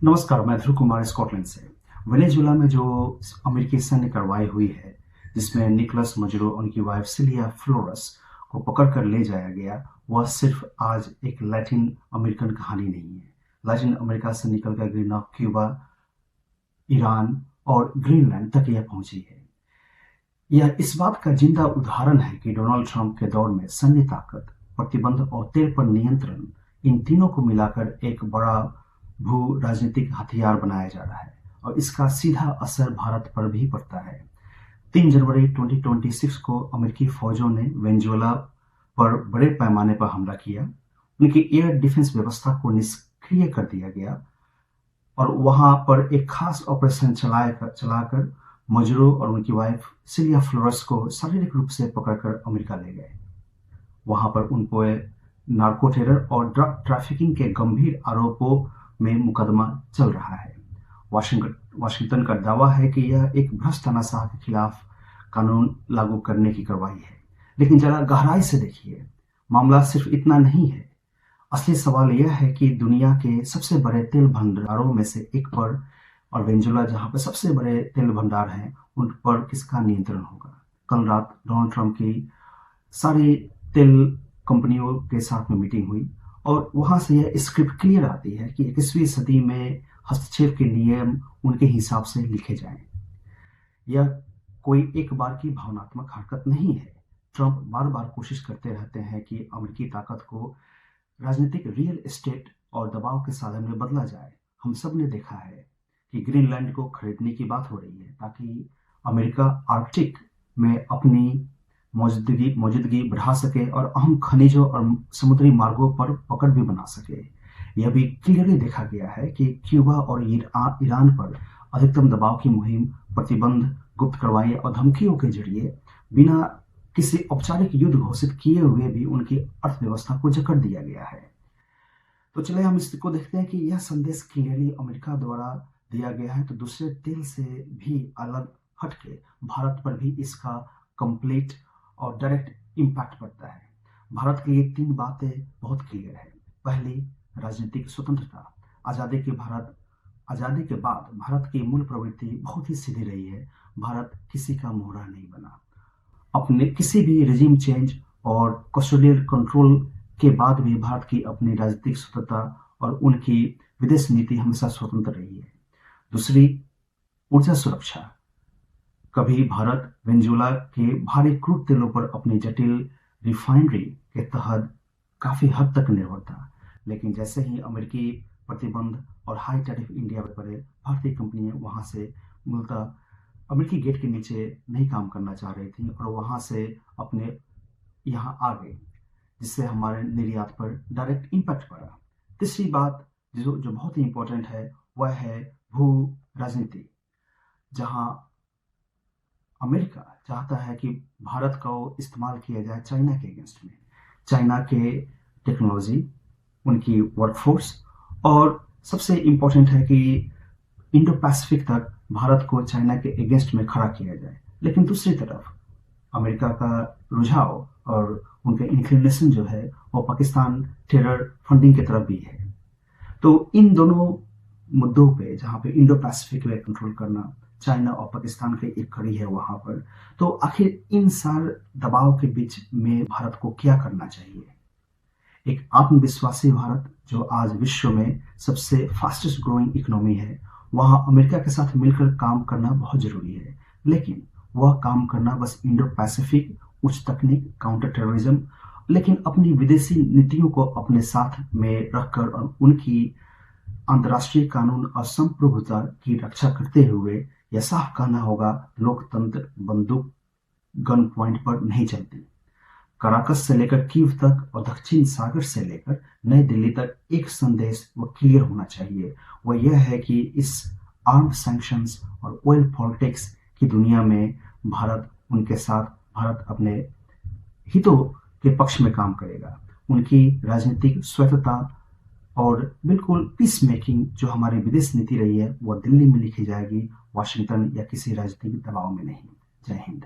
नमस्कार, मैं ध्रुव कुमार स्कॉटलैंड से। वेनेजुएला में जो अमेरिकी सैन्य कार्रवाई हुई है, जिसमें निकोलस मजुरो और उनकी वाइफ सिलिया फ्लोरेस को पकड़ कर ले जाया गया, वह सिर्फ आज एक लैटिन अमेरिकन कहानी नहीं है। लैटिन अमेरिका से निकलकर ग्रीना, क्यूबा, ईरान और ग्रीनलैंड तक यह पहुंची है। यह इस बात का जिंदा उदाहरण है कि डोनाल्ड ट्रंप के दौर में सैन्य ताकत, प्रतिबंध और तेल पर नियंत्रण, इन तीनों को मिलाकर एक बड़ा भू राजनीतिक हथियार बनाया जा रहा है और इसका सीधा असर भारत पर भी पड़ता है। 3 जनवरी 2026 को अमेरिकी फौजों ने वेनेजुएला पर बड़े पैमाने पर हमला किया। उनकी एयर डिफेंस व्यवस्था को निष्क्रिय कर दिया गया और वहां पर एक खास ऑपरेशन चलाकर मजुरो और उनकी वाइफ सिलिया फ्लोरेस को शारीरिक रूप से पकड़कर अमेरिका ले गए। वहां पर उन पर नार्को टेरर और ड्रग ट्रैफिकिंग के गंभीर आरोपों में मुकदमा चल रहा है। वाशिंगटन का दावा है कि यह एक भ्रष्ट तानाशाह के खिलाफ कानून लागू करने की कार्रवाई है, लेकिन जरा गहराई से देखिए, मामला सिर्फ इतना नहीं है। असली सवाल यह है कि दुनिया के सबसे बड़े तेल भंडारों में से एक पर, और वेनेजुएला जहां पर सबसे बड़े तेल भंडार हैं, उन पर किसका नियंत्रण होगा। कल रात डोनाल्ड ट्रंप की सारी तेल कंपनियों के साथ में मीटिंग हुई और वहां से यह स्क्रिप्ट क्लियर आती है कि 21वीं सदी में हस्तक्षेप के नियम उनके हिसाब से लिखे जाएं। यह कोई एक बार की भावनात्मक हरकत नहीं है। ट्रंप बार बार कोशिश करते रहते हैं कि अमेरिकी ताकत को राजनीतिक रियल एस्टेट और दबाव के साधन में बदला जाए। हम सब ने देखा है कि ग्रीनलैंड को खरीदने की बात हो रही है ताकि अमेरिका आर्कटिक में अपनी मौजूदगी बढ़ा सके और अहम खनिजों और समुद्री मार्गों पर पकड़ भी बना सके। यह भी क्लियरली देखा गया है कि क्यूबा और ईरान पर अधिकतम दबाव की मुहिम, प्रतिबंध, गुप्त कार्रवाई और धमकियों के जरिए बिना किसी औपचारिक युद्ध घोषित किए हुए भी उनकी अर्थव्यवस्था को जकड़ दिया गया है। तो चले हम इसको देखते हैं कि यह संदेश क्लियरली अमेरिका द्वारा दिया गया है, तो दूसरे तेल से भी अलग हटके भारत पर भी इसका कंप्लीट और डायरेक्ट इम्पैक्ट पड़ता है। भारत के लिए 3 बातें बहुत क्लियर है। पहली, राजनीतिक स्वतंत्रता। आजादी के बाद भारत की मूल प्रवृत्ति बहुत ही सीधी रही है। भारत किसी का मोहरा नहीं बना। अपने किसी भी रेजिम चेंज और कस्टोडियल कंट्रोल के बाद भी भारत की अपनी राजनीतिक स्वतंत्रता और उनकी विदेश नीति हमेशा स्वतंत्र रही है। दूसरी, ऊर्जा सुरक्षा। कभी भारत वेनेजुएला के भारी क्रूड तेलों पर अपनी जटिल रिफाइनरी के तहत काफी हद तक निर्भर था, लेकिन जैसे ही अमेरिकी प्रतिबंध और हाई टैरिफ इंडिया पर पड़े, भारतीय कंपनियां वहां से मूलतः अमेरिकी गेट के नीचे नहीं काम करना चाह रही थी और वहां से अपने यहाँ आ गई, जिससे हमारे निर्यात पर डायरेक्ट इम्पैक्ट पड़ा। तीसरी बात जो बहुत ही इंपॉर्टेंट है, वह है भू राजनीति, जहां अमेरिका चाहता है कि भारत का इस्तेमाल किया जाए चाइना के अगेंस्ट में। चाइना के टेक्नोलॉजी, उनकी वर्कफोर्स और सबसे इम्पोर्टेंट है कि इंडो पैसिफिक तक भारत को चाइना के अगेंस्ट में खड़ा किया जाए। लेकिन दूसरी तरफ अमेरिका का रुझाव और उनका इंक्लिनेशन जो है वो पाकिस्तान टेरर फंडिंग की तरफ भी है। तो इन दोनों मुद्दों पे, जहाँ पे इंडो पैसिफिक में कंट्रोल करना, चाइना और पाकिस्तान की एक कड़ी है वहां पर, तो आखिर इन सारे दबाव के बीच में भारत को क्या करना चाहिए। एक आत्मविश्वासी भारत जो आज विश्व में सबसे फास्टेस्ट ग्रोइंग इकोनॉमी है, वहां अमेरिका के साथ मिलकर काम करना बहुत जरूरी है। लेकिन वह काम करना बस इंडो पैसिफिक, उच्च तकनीक, काउंटर टेररिज्म, लेकिन अपनी विदेशी नीतियों को अपने साथ में रखकर और उनकी अंतर्राष्ट्रीय कानून और संप्रभुता की रक्षा करते हुए यह साफ कहना होगा, लोकतंत्र बंदूक गन पॉइंट पर नहीं चलती। कराकस से लेकर कीव तक और दक्षिण सागर से लेकर नई दिल्ली तक एक संदेश वो क्लियर होना चाहिए। वह यह है कि इस आर्म्ड सैंक्शंस और ऑयल पॉलिटिक्स की दुनिया में भारत अपने हितों के पक्ष में काम करेगा। उनकी राजनीतिक स्वतंत्रता और बिल्कुल पीस मेकिंग जो हमारी विदेश नीति रही है, वह दिल्ली में लिखी जाएगी, वाशिंगटन या किसी राजनीतिक दबाव में नहीं। जय हिंद।